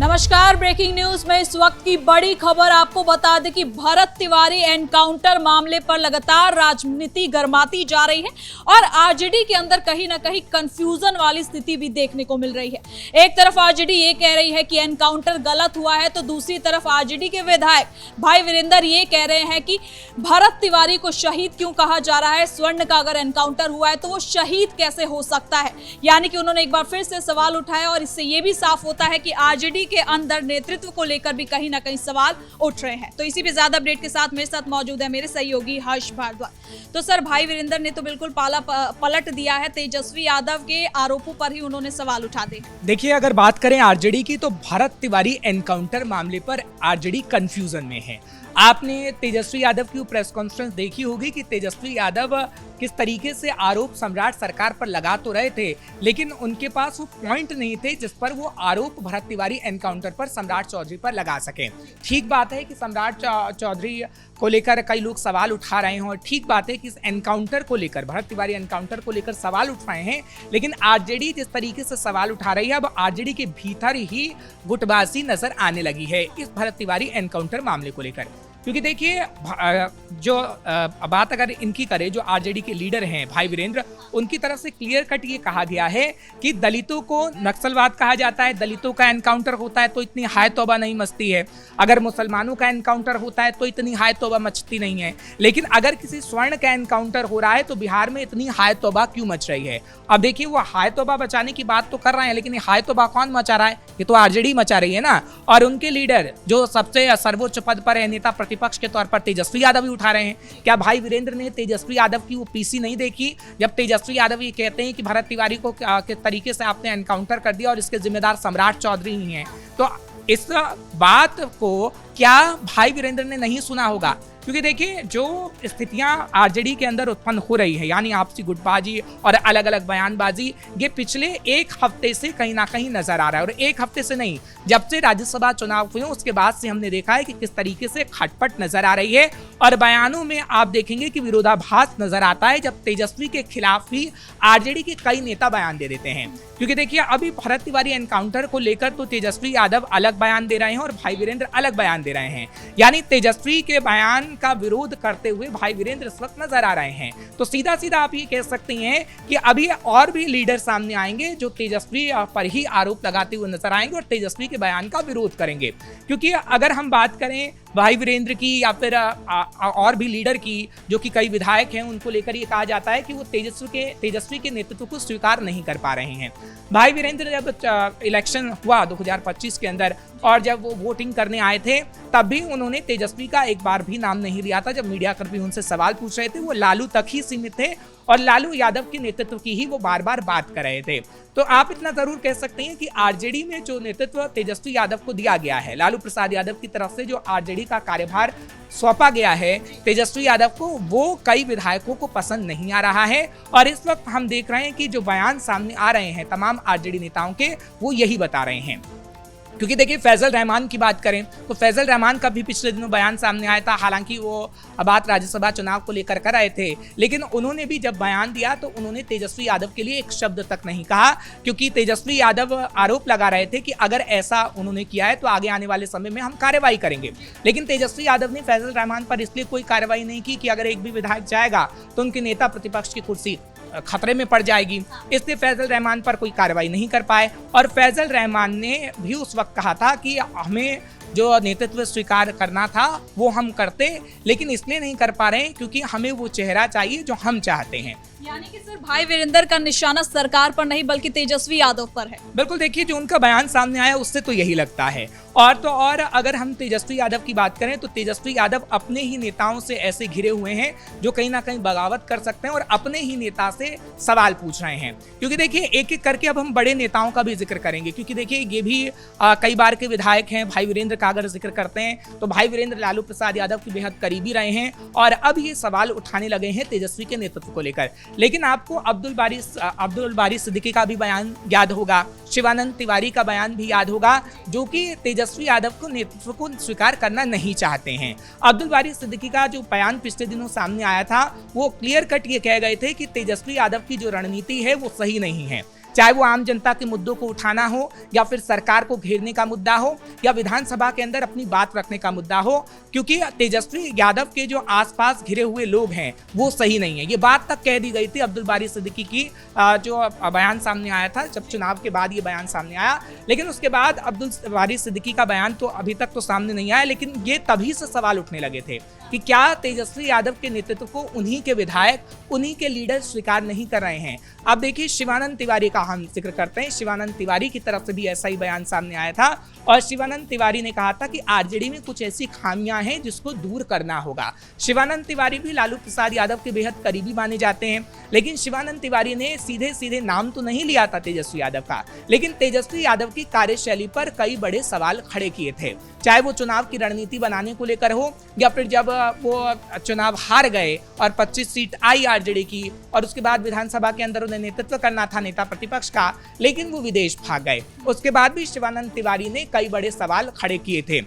नमस्कार, breaking news में इस वक्त की बड़ी खबर आपको बता दें कि भरत तिवारी एनकाउंटर मामले पर लगातार राजनीति गर्माती जा रही है और आरजेडी के अंदर कहीं ना कहीं कंफ्यूजन वाली स्थिति भी देखने को मिल रही है। एक तरफ आरजेडी ये कह रही है कि एनकाउंटर गलत हुआ है, तो दूसरी तरफ आरजेडी के विधायक भाई वीरेंद्र ये कह रहे हैं कि भरत तिवारी को शहीद क्यों कहा जा रहा है, स्वर्ण का अगर एनकाउंटर हुआ है तो वो शहीद कैसे हो सकता है। यानी कि उन्होंने एक बार फिर से सवाल उठाया और इससे ये भी साफ होता है कि आरजेडी के अंदर नेतृत्व को लेकर भी कहीं ना कहीं सवाल उठ रहे हैं। तो इसी पे ज्यादा अपडेट के साथ मेरे साथ मौजूद है मेरे सहयोगी हर्ष भारद्वाज। तो सर, भाई वीरेंद्र ने तो बिल्कुल पाला पलट दिया है, तेजस्वी यादव के आरोपों पर ही उन्होंने सवाल उठा दिए। देखिए, अगर बात करें आरजेडी की तो भरत तिवारी एनकाउंटर मामले पर आरजेडी कंफ्यूजन में है। आपने तेजस्वी यादव की प्रेस कॉन्फ्रेंस देखी होगी कि तेजस्वी यादव किस तरीके से आरोप सम्राट सरकार पर लगा तो रहे थे, लेकिन उनके पास वो पॉइंट नहीं थे जिस पर वो आरोप भरत तिवारी एनकाउंटर पर सम्राट चौधरी पर लगा सके। ठीक बात है कि सम्राट चौधरी को लेकर कई लोग सवाल उठा रहे हैं और ठीक बात है कि इस एनकाउंटर को लेकर, भरत तिवारी एनकाउंटर को लेकर सवाल उठ रहे हैं, लेकिन आरजेडी जिस तरीके से सवाल उठा रही है, अब आरजेडी के भीतर ही गुटबाजी नजर आने लगी है इस भरत तिवारी एनकाउंटर मामले को लेकर। क्योंकि देखिए, जो बात अगर इनकी करें, जो आरजेडी के लीडर हैं भाई वीरेंद्र, उनकी तरफ से क्लियर कट ये कहा गया है कि दलितों को नक्सलवाद कहा जाता है, दलितों का एनकाउंटर होता है तो इतनी हाय तौबा नहीं मचती है, अगर मुसलमानों का एनकाउंटर होता है तो इतनी हाय तौबा मचती नहीं है, लेकिन अगर किसी स्वर्ण का एनकाउंटर हो रहा है तो बिहार में इतनी हाय तौबा क्यों मच रही है। अब देखिए, वो हाय तौबा बचाने की बात तो कर रहे हैं, लेकिन ये हाय तौबा कौन मचा रहा है? ये तो आरजेडी मचा रही है ना। और उनके लीडर जो सबसे सर्वोच्च पद पर है, नेता प्रतिपक्ष के तौर पर तेजस्वी यादव भी उठा रहे हैं। क्या भाई वीरेंद्र ने तेजस्वी यादव की वो पीसी नहीं देखी जब तेजस्वी यादव ये कहते हैं कि भरत तिवारी को किस तरीके से आपने एनकाउंटर कर दिया और इसके जिम्मेदार सम्राट चौधरी ही हैं? तो इस बात को क्या भाई वीरेंद्र ने नहीं सुना होगा? क्योंकि देखिए, जो स्थितियां आरजेडी के अंदर उत्पन्न हो रही है, यानी आपसी गुटबाजी और अलग अलग बयानबाजी, ये पिछले एक हफ्ते से कहीं ना कहीं नजर आ रहा है। और एक हफ्ते से नहीं, जब से राज्यसभा चुनाव हुए उसके बाद से हमने देखा है कि किस तरीके से खटपट नजर आ रही है। और बयानों में आप देखेंगे कि विरोधाभास नजर आता है जब तेजस्वी के खिलाफ ही आरजेडी के कई नेता बयान दे देते हैं। क्योंकि देखिए, अभी भरत तिवारी एनकाउंटर को लेकर तो तेजस्वी यादव अलग बयान दे रहे हैं और भाई वीरेंद्र अलग बयान दे रहे हैं, यानी तेजस्वी के बयान का विरोध करते हुए भाई वीरेंद्र इस वक्त नजर आ रहे हैं। तो सीधा सीधा आप ये कह सकते हैं कि अभी और भी लीडर सामने आएंगे जो तेजस्वी पर ही आरोप लगाते हुए नजर आएंगे और तेजस्वी के बयान का विरोध करेंगे। क्योंकि अगर हम बात करें भाई वीरेंद्र की या फिर और भी लीडर की, जो कि कई विधायक हैं, उनको लेकर ये कहा जाता है कि वो तेजस्वी के नेतृत्व को स्वीकार नहीं कर पा रहे हैं। भाई वीरेंद्र जब इलेक्शन हुआ 2025 के अंदर और जब वो वोटिंग करने आए थे, तब भी उन्होंने तेजस्वी का एक बार भी नाम नहीं लिया था। जब मीडिया कर्मी उनसे सवाल पूछ रहे थे, वो लालू तक ही सीमित थे और लालू यादव के नेतृत्व की ही वो बार बार बात कर रहे थे। तो आप इतना जरूर कह सकते हैं कि आरजेडी में जो नेतृत्व तेजस्वी यादव को दिया गया है, लालू प्रसाद यादव की तरफ से जो आरजेडी का कार्यभार सौंपा गया है तेजस्वी यादव को, वो कई विधायकों को पसंद नहीं आ रहा है। और इस वक्त हम देख रहे हैं कि जो बयान सामने आ रहे हैं तमाम आरजेडी नेताओं के, वो यही बता रहे हैं। क्योंकि देखिए, फैजल रहमान की बात करें तो फैजल रहमान का भी पिछले दिनों बयान सामने आया था। हालांकि वो बात राज्यसभा चुनाव को लेकर कर रहे थे, लेकिन उन्होंने भी जब बयान दिया तो उन्होंने तेजस्वी यादव के लिए एक शब्द तक नहीं कहा, क्योंकि तेजस्वी यादव आरोप लगा रहे थे कि अगर ऐसा उन्होंने किया है तो आगे आने वाले समय में हम कार्रवाई करेंगे। लेकिन तेजस्वी यादव ने फैजल रहमान पर इसलिए कोई कार्रवाई नहीं की कि अगर एक भी विधायक जाएगा तो उनके नेता प्रतिपक्ष की कुर्सी खतरे में पड़ जाएगी, इसलिए फैजल रहमान पर कोई कार्रवाई नहीं कर पाए। और फैजल रहमान ने भी उस वक्त कहा था कि हमें जो नेतृत्व स्वीकार करना था वो हम करते, लेकिन इसलिए नहीं कर पा रहे हैं क्योंकि हमें वो चेहरा चाहिए जो हम चाहते हैं। यानी कि सर, भाई वीरेंद्र का निशाना सरकार पर नहीं बल्कि तेजस्वी यादव पर है। बिल्कुल, देखिए, जो उनका बयान सामने आया उससे तो यही लगता है। और तो और अगर हम तेजस्वी यादव की बात करें तो तेजस्वी यादव अपने ही नेताओं से ऐसे घिरे हुए हैं जो कहीं ना कहीं बगावत कर सकते हैं और अपने ही नेता से सवाल पूछ रहे हैं। क्योंकि देखिए, एक एक करके अब हम बड़े नेताओं का भी जिक्र करेंगे, क्योंकि देखिए ये भी कई बार के विधायक हैं। भाई वीरेंद्र का अगर जिक्र करते हैं तो भाई वीरेंद्र लालू प्रसाद यादव की बेहद करीबी रहे हैं और अब ये सवाल उठाने लगे हैं तेजस्वी के नेतृत्व को लेकर। लेकिन आपको अब्दुल बारी सिद्दीकी का भी बयान याद होगा, शिवानंद तिवारी का बयान भी याद होगा, जो कि तेजस्वी यादव को नेतृत्व को स्वीकार करना नहीं चाहते हैं। अब्दुल बारी सिद्दीकी का जो बयान पिछले दिनों सामने आया था, वो क्लियर कट ये कह गए थे कि तेजस्वी यादव की जो रणनीति है वो सही नहीं है। चाहे वो आम जनता के मुद्दों को उठाना हो, या फिर सरकार को घेरने का मुद्दा हो, या विधानसभा के अंदर अपनी बात रखने का मुद्दा हो, क्योंकि तेजस्वी यादव के जो आसपास घिरे हुए लोग हैं वो सही नहीं है। ये बात तक कह दी गई थी अब्दुल बारी सिद्दीकी की, जो बयान सामने आया था जब चुनाव के बाद ये बयान सामने आया, लेकिन उसके बाद अब्दुल बारी सिद्दीकी का बयान तो अभी तक तो सामने नहीं आया। लेकिन ये तभी से सवाल उठने लगे थे कि क्या तेजस्वी यादव के नेतृत्व को उन्हीं के विधायक, उन्हीं के लीडर स्वीकार नहीं कर रहे हैं। अब देखिए, शिवानंद तिवारी का हम जिक्र करते हैं। शिवानंद तिवारी की तरफ से भी ऐसा ही बयान सामने आया था और शिवानंद तिवारी ने कहा था कि आरजेडी में कुछ ऐसी खामियां हैं जिसको दूर करना होगा। शिवानंद तिवारी भी लालू प्रसाद यादव के बेहद करीबी माने जाते हैं, लेकिन शिवानंद तिवारी ने सीधे सीधे नाम तो नहीं लिया था तेजस्वी यादव का, लेकिन तेजस्वी यादव की कार्यशैली पर कई बड़े सवाल खड़े किए थे। चाहे वो चुनाव की रणनीति बनाने को लेकर हो, या फिर जब वो चुनाव हार गए और 25 सीट आई आरजेडी की, और उसके बाद विधानसभा के अंदर उन्हें नेतृत्व करना था नेता प्रतिपक्ष का, लेकिन वो विदेश भाग गए। उसके बाद भी शिवानंद तिवारी ने कई बड़े सवाल खड़े किए थे।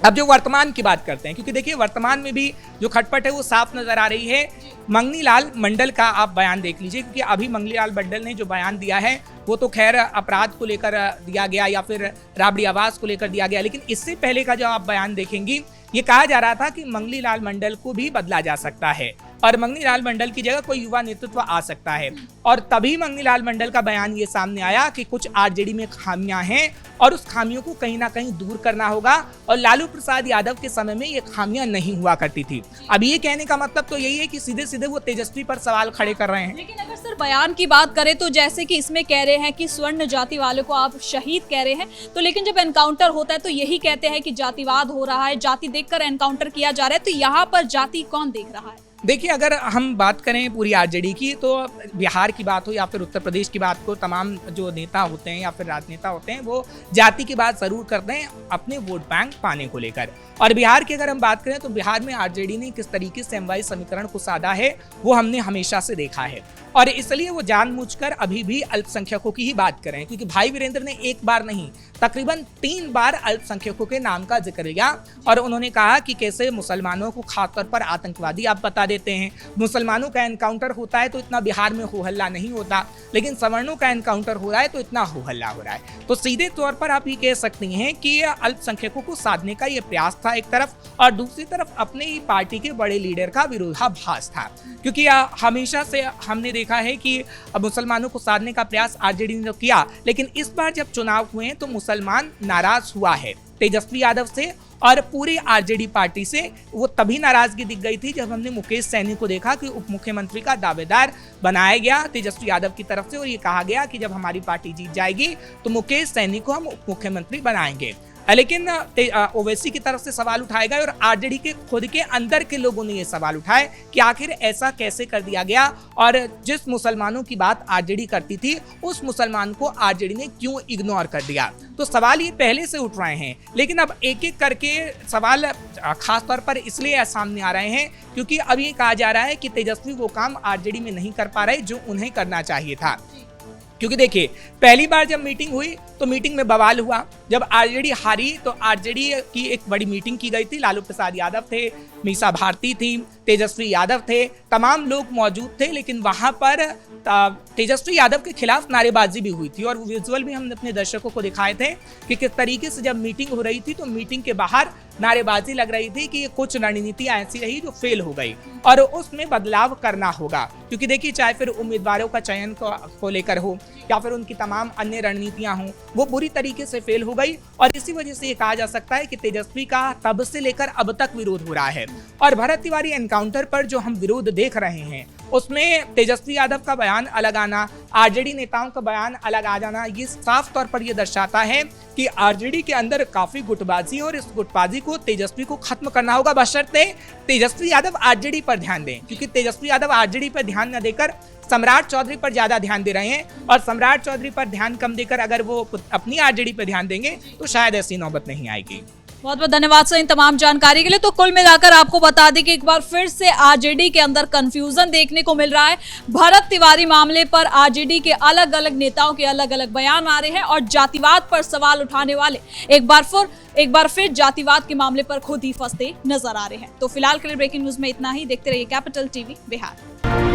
अब जो वर्तमान की बात करते हैं, क्योंकि देखिए वर्तमान में भी जो खटपट है वो साफ नजर आ रही है। मंगनी लाल मंडल का आप बयान देख लीजिए, क्योंकि अभी मंगनी लाल मंडल ने जो बयान दिया है वो तो खैर अपराध को लेकर दिया गया या फिर राबड़ी आवास को लेकर दिया गया, लेकिन इससे पहले का जो आप बयान देखेंगी, ये कहा जा रहा था कि मंगनी लाल मंडल को भी बदला जा सकता है और मंगनी लाल मंडल की जगह कोई युवा नेतृत्व आ सकता है। और तभी मंगनी लाल मंडल का बयान ये सामने आया कि कुछ आरजेडी में खामियां हैं और उस खामियों को कहीं ना कहीं दूर करना होगा, और लालू प्रसाद यादव के समय में ये खामियां नहीं हुआ करती थी। अब ये कहने का मतलब तो यही है कि सीधे सीधे वो तेजस्वी पर सवाल खड़े कर रहे हैं। लेकिन अगर सर बयान की बात करें तो जैसे कि इसमें कह रहे हैं कि स्वर्ण जाति वालों को आप शहीद कह रहे हैं, तो लेकिन जब एनकाउंटर होता है तो यही कहते हैं कि जातिवाद हो रहा है, जाति देखकर एनकाउंटर किया जा रहा है, तो यहाँ पर जाति कौन देख रहा है? देखिए, अगर हम बात करें पूरी आरजेडी की, तो बिहार की बात हो या फिर उत्तर प्रदेश की बात हो, तमाम जो नेता होते हैं या फिर राजनेता होते हैं वो जाति की बात जरूर करते हैं अपने वोट बैंक पाने को लेकर। और बिहार की अगर हम बात करें तो बिहार में आरजेडी ने किस तरीके से एमवाई समीकरण को साधा है वो हमने हमेशा से देखा है, और इसलिए वो जानबूझकर अभी भी अल्पसंख्यकों की ही बात करें, क्योंकि भाई वीरेंद्र ने एक बार नहीं तकरीबन 3 बार अल्पसंख्यकों के नाम का जिक्र किया और उन्होंने कहा कि कैसे मुसलमानों को खासतौर पर आतंकवादी आप बता देते हैं। मुसलमानों का एनकाउंटर होता है तो इतना बिहार में हो हल्ला नहीं होता, लेकिन सवर्णों का एनकाउंटर हो रहा है तो इतना हो हल्ला हो रहा है। तो सीधे तौर पर आप ये कह सकती हैं कि अल्पसंख्यकों को साधने का ये प्रयास था एक तरफ, और दूसरी तरफ अपने ही पार्टी के बड़े लीडर का विरोधाभास था, क्योंकि हमेशा से हमने देखा है कि मुसलमानों को साधने का प्रयास आरजेडी ने किया, लेकिन इस बार जब चुनाव हुए तो मुसलमान नाराज हुआ है तेजस्वी यादव से और पूरी आरजेडी पार्टी से। वो तभी नाराजगी दिख गई थी जब हमने मुकेश सैनी को देखा कि उप मुख्यमंत्री का दावेदार बनाया गया तेजस्वी यादव की तरफ से, और ये कहा गया कि जब हमारी पार्टी जीत जाएगी तो मुकेश सैनी को हम उप मुख्यमंत्री बनाएंगे। लेकिन ओवैसी की तरफ से सवाल उठाए गए और आरजेडी के खुद के अंदर के लोगों ने ये सवाल उठाए कि आखिर ऐसा कैसे कर दिया गया, और जिस मुसलमानों की बात आरजेडी करती थी उस मुसलमान को आरजेडी ने क्यों इग्नोर कर दिया। तो सवाल ये पहले से उठ रहे हैं, लेकिन अब एक एक करके सवाल खास तौर पर इसलिए सामने आ रहे हैं क्योंकि अब ये कहा जा रहा है कि तेजस्वी वो काम आरजेडी में नहीं कर पा रहे जो उन्हें करना चाहिए था। क्योंकि देखिए, पहली बार जब मीटिंग हुई तो मीटिंग में बवाल हुआ, जब आरजेडी हारी तो आरजेडी की एक बड़ी मीटिंग की गई थी, लालू प्रसाद यादव थे, मीसा भारती थी, तेजस्वी यादव थे, तमाम लोग मौजूद थे, लेकिन वहां पर तेजस्वी यादव के खिलाफ नारेबाजी भी हुई थी, और वो विजुअल भी हमने अपने दर्शकों को दिखाए थे कि किस तरीके से जब मीटिंग हो रही थी तो मीटिंग के बाहर नारेबाजी लग रही थी कि ये कुछ रणनीतियां ऐसी रही जो फेल हो गई और उसमें बदलाव करना होगा। क्योंकि देखिए, चाहे फिर उम्मीदवारों का चयन को लेकर हो या फिर उनकी तमाम अन्य रणनीतियां हों, वो बुरी तरीके से फेल हो गई, और इसी वजह से ये कहा जा सकता है कि तेजस्वी का तब से लेकर अब तक विरोध हो रहा है। और भरत तिवारी एनकाउंटर पर जो हम विरोध देख रहे हैं उसमें तेजस्वी यादव का बयान अलग आना, आरजेडी नेताओं का बयान अलग आ जाना, ये साफ तौर पर ये दर्शाता है कि आरजेडी के अंदर काफी गुटबाजी, और इस गुटबाजी को तेजस्वी को खत्म करना होगा, बशर्ते तेजस्वी यादव आरजेडी पर ध्यान दें, क्योंकि तेजस्वी यादव आरजेडी पर ध्यान न देकर सम्राट चौधरी पर ज्यादा ध्यान दे रहे हैं, और सम्राट चौधरी पर ध्यान कम देकर अगर वो अपनी आरजेडी पर ध्यान देंगे तो शायद ऐसी नौबत नहीं आएगी। बहुत बहुत धन्यवाद सर इन तमाम जानकारी के लिए। तो कुल मिलाकर आपको बता दें कि एक बार फिर से आरजेडी के अंदर कंफ्यूजन देखने को मिल रहा है। भरत तिवारी मामले पर आरजेडी के अलग अलग नेताओं के अलग अलग बयान आ रहे हैं, और जातिवाद पर सवाल उठाने वाले एक बार फिर जातिवाद के मामले पर खुद ही फंसते नजर आ रहे हैं। तो फिलहाल के लिए ब्रेकिंग न्यूज में इतना ही। देखते रहिए कैपिटल टीवी बिहार।